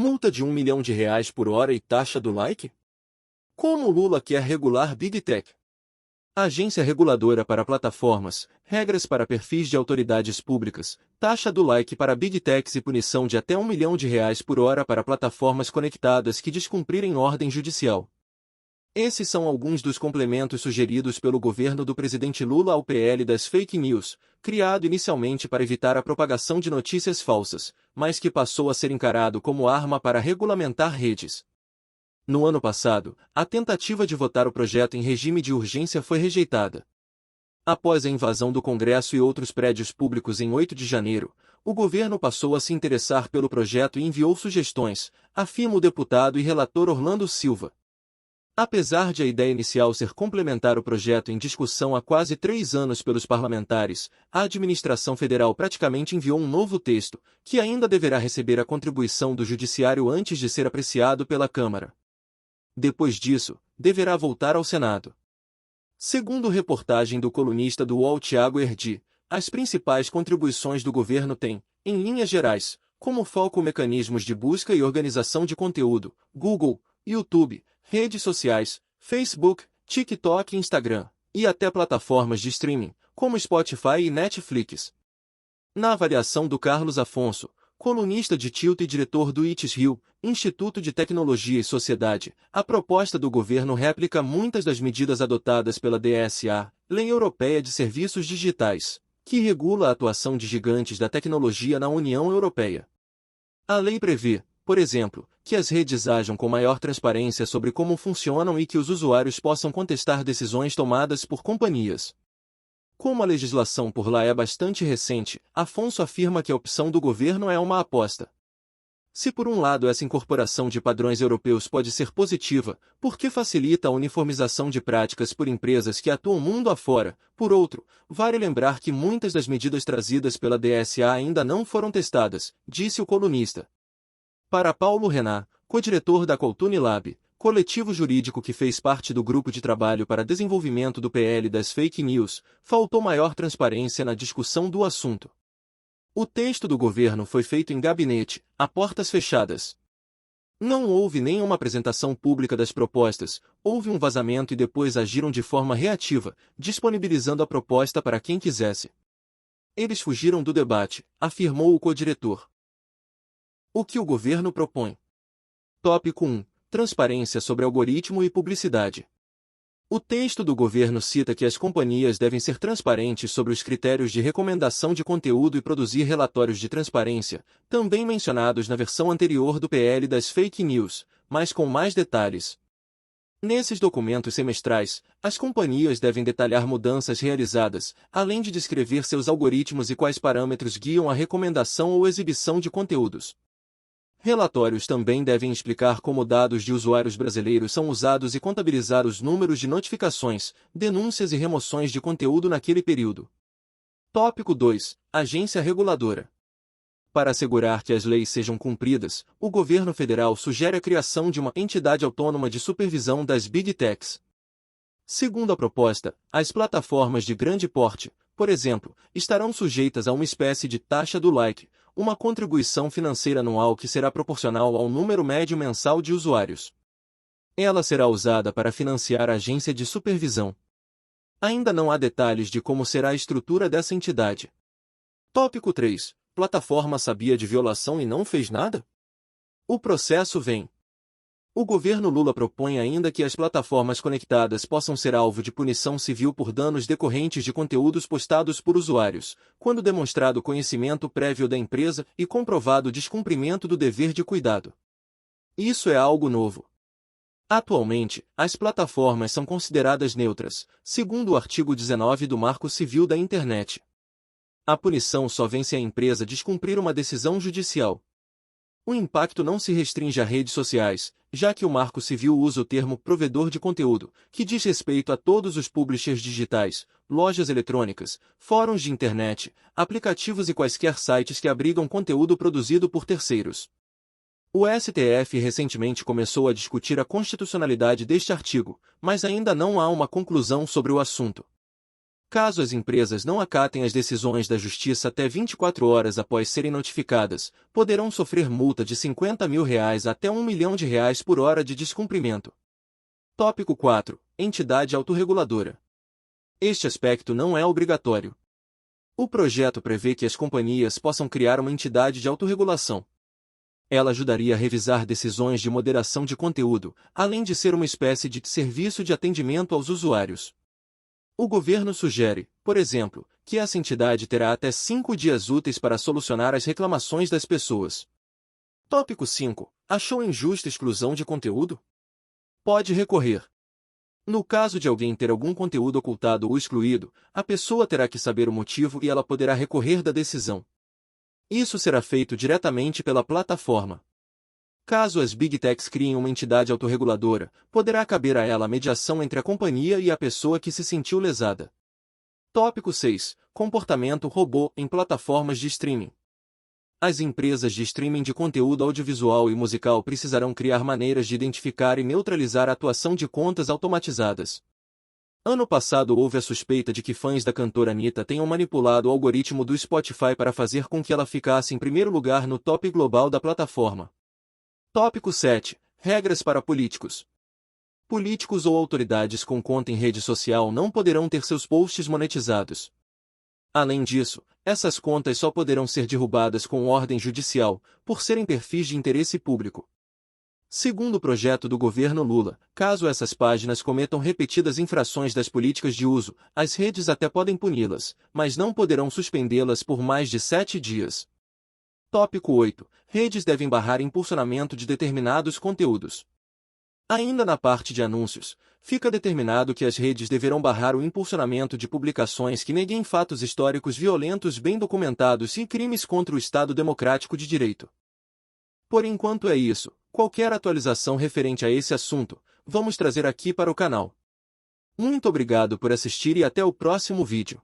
Multa de R$ 1 milhão por hora e taxa do like? Como Lula quer regular Big Tech? Agência reguladora para plataformas, regras para perfis de autoridades públicas, taxa do like para Big Techs e punição de até R$ 1 milhão por hora para plataformas conectadas que descumprirem ordem judicial. Esses são alguns dos complementos sugeridos pelo governo do presidente Lula ao PL das Fake News, criado inicialmente para evitar a propagação de notícias falsas, mas que passou a ser encarado como arma para regulamentar redes. No ano passado, a tentativa de votar o projeto em regime de urgência foi rejeitada. Após a invasão do Congresso e outros prédios públicos em 8 de janeiro, o governo passou a se interessar pelo projeto e enviou sugestões, afirma o deputado e relator Orlando Silva. Apesar de a ideia inicial ser complementar o projeto em discussão há quase 3 anos pelos parlamentares, a administração federal praticamente enviou um novo texto, que ainda deverá receber a contribuição do Judiciário antes de ser apreciado pela Câmara. Depois disso, deverá voltar ao Senado. Segundo reportagem do colunista do UOL Thiago Erdi, as principais contribuições do governo têm, em linhas gerais, como foco mecanismos de busca e organização de conteúdo, Google, YouTube, redes sociais, Facebook, TikTok e Instagram, e até plataformas de streaming, como Spotify e Netflix. Na avaliação do Carlos Afonso, colunista de Tilt e diretor do ITS-Rio, Instituto de Tecnologia e Sociedade, a proposta do governo réplica muitas das medidas adotadas pela DSA, Lei Europeia de Serviços Digitais, que regula a atuação de gigantes da tecnologia na União Europeia. A lei prevê, por exemplo, que as redes ajam com maior transparência sobre como funcionam e que os usuários possam contestar decisões tomadas por companhias. Como a legislação por lá é bastante recente, Afonso afirma que a opção do governo é uma aposta. Se por um lado essa incorporação de padrões europeus pode ser positiva, porque facilita a uniformização de práticas por empresas que atuam mundo afora, por outro, vale lembrar que muitas das medidas trazidas pela DSA ainda não foram testadas, disse o colunista. Para Paulo Renan, co-diretor da Coltune Lab, coletivo jurídico que fez parte do grupo de trabalho para desenvolvimento do PL das Fake News, faltou maior transparência na discussão do assunto. O texto do governo foi feito em gabinete, a portas fechadas. Não houve nenhuma apresentação pública das propostas, houve um vazamento e depois agiram de forma reativa, disponibilizando a proposta para quem quisesse. Eles fugiram do debate, afirmou o co-diretor. O que o governo propõe? Tópico 1. Transparência sobre algoritmo e publicidade. O texto do governo cita que as companhias devem ser transparentes sobre os critérios de recomendação de conteúdo e produzir relatórios de transparência, também mencionados na versão anterior do PL das Fake News, mas com mais detalhes. Nesses documentos semestrais, as companhias devem detalhar mudanças realizadas, além de descrever seus algoritmos e quais parâmetros guiam a recomendação ou exibição de conteúdos. Relatórios também devem explicar como dados de usuários brasileiros são usados e contabilizar os números de notificações, denúncias e remoções de conteúdo naquele período. Tópico 2. Agência reguladora. Para assegurar que as leis sejam cumpridas, o governo federal sugere a criação de uma entidade autônoma de supervisão das Big Techs. Segundo a proposta, as plataformas de grande porte, por exemplo, estarão sujeitas a uma espécie de taxa do like, uma contribuição financeira anual que será proporcional ao número médio mensal de usuários. Ela será usada para financiar a agência de supervisão. Ainda não há detalhes de como será a estrutura dessa entidade. Tópico 3. Plataforma sabia de violação e não fez nada? O processo vem. O governo Lula propõe ainda que as plataformas conectadas possam ser alvo de punição civil por danos decorrentes de conteúdos postados por usuários, quando demonstrado conhecimento prévio da empresa e comprovado descumprimento do dever de cuidado. Isso é algo novo. Atualmente, as plataformas são consideradas neutras, segundo o artigo 19 do Marco Civil da Internet. A punição só vem se a empresa descumprir uma decisão judicial. O impacto não se restringe a redes sociais, já que o Marco Civil usa o termo provedor de conteúdo, que diz respeito a todos os publishers digitais, lojas eletrônicas, fóruns de internet, aplicativos e quaisquer sites que abrigam conteúdo produzido por terceiros. O STF recentemente começou a discutir a constitucionalidade deste artigo, mas ainda não há uma conclusão sobre o assunto. Caso as empresas não acatem as decisões da Justiça até 24 horas após serem notificadas, poderão sofrer multa de R$ 50 mil até R$ 1 milhão por hora de descumprimento. Tópico 4. Entidade autorreguladora. Este aspecto não é obrigatório. O projeto prevê que as companhias possam criar uma entidade de autorregulação. Ela ajudaria a revisar decisões de moderação de conteúdo, além de ser uma espécie de serviço de atendimento aos usuários. O governo sugere, por exemplo, que essa entidade terá até 5 dias úteis para solucionar as reclamações das pessoas. Tópico 5. Achou injusta exclusão de conteúdo? Pode recorrer. No caso de alguém ter algum conteúdo ocultado ou excluído, a pessoa terá que saber o motivo e ela poderá recorrer da decisão. Isso será feito diretamente pela plataforma. Caso as Big Techs criem uma entidade autorreguladora, poderá caber a ela a mediação entre a companhia e a pessoa que se sentiu lesada. Tópico 6. Comportamento robô em plataformas de streaming. As empresas de streaming de conteúdo audiovisual e musical precisarão criar maneiras de identificar e neutralizar a atuação de contas automatizadas. Ano passado houve a suspeita de que fãs da cantora Anitta tenham manipulado o algoritmo do Spotify para fazer com que ela ficasse em primeiro lugar no top global da plataforma. Tópico 7. Regras para políticos. Políticos ou autoridades com conta em rede social não poderão ter seus posts monetizados. Além disso, essas contas só poderão ser derrubadas com ordem judicial, por serem perfis de interesse público. Segundo o projeto do governo Lula, caso essas páginas cometam repetidas infrações das políticas de uso, as redes até podem puni-las, mas não poderão suspendê-las por mais de 7 dias. Tópico 8. Redes devem barrar impulsionamento de determinados conteúdos. Ainda na parte de anúncios, fica determinado que as redes deverão barrar o impulsionamento de publicações que neguem fatos históricos violentos bem documentados e crimes contra o Estado Democrático de Direito. Por enquanto é isso. Qualquer atualização referente a esse assunto, vamos trazer aqui para o canal. Muito obrigado por assistir e até o próximo vídeo.